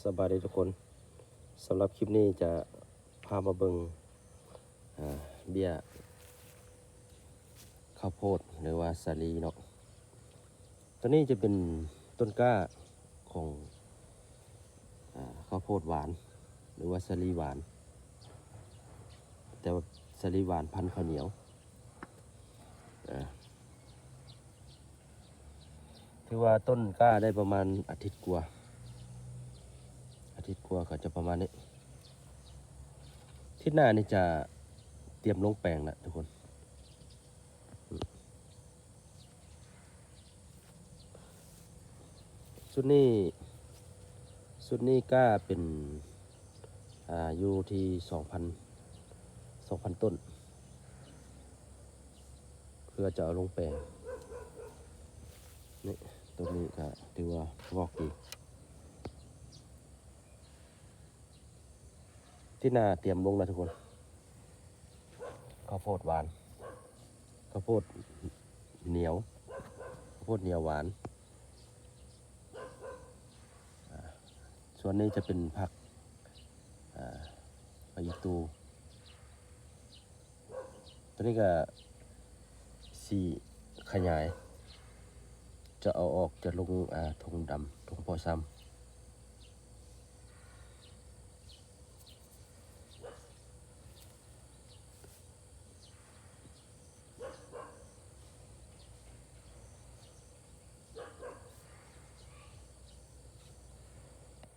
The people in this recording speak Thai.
สบายดีทุกคนสำหรับคลิปนี้จะพามาเบิงเบี้ยข้าวโพดหรือว่าสาลีเนาะตัวนี้จะเป็นต้นกล้าของข้าวโพดหวานหรือว่าสาลีหวานแต่ว่าสาลีหวานพันธุ์ข้าวเหนียวถือว่าต้นกล้าได้ประมาณอาทิตย์กว่าก็จะประมาณนี้ที่หน้านี่จะเตรียมลงแปลงแล้วทุกคนสุดนี้ก็เป็นอยู่ที่2,000 ต้นเพื่อจะเอาลงแปลงนี่ต้นนี้ก็ถือว่างอกดีที่หน้าเตรียมลงแล้วทุกคนข้าวโพดหวานข้าวโพดเหนียวหวานส่วนนี้จะเป็นผักใบตูตัวนี้ก็สีขยายจะเอาออกจะลงถุงดำถุงพอซ้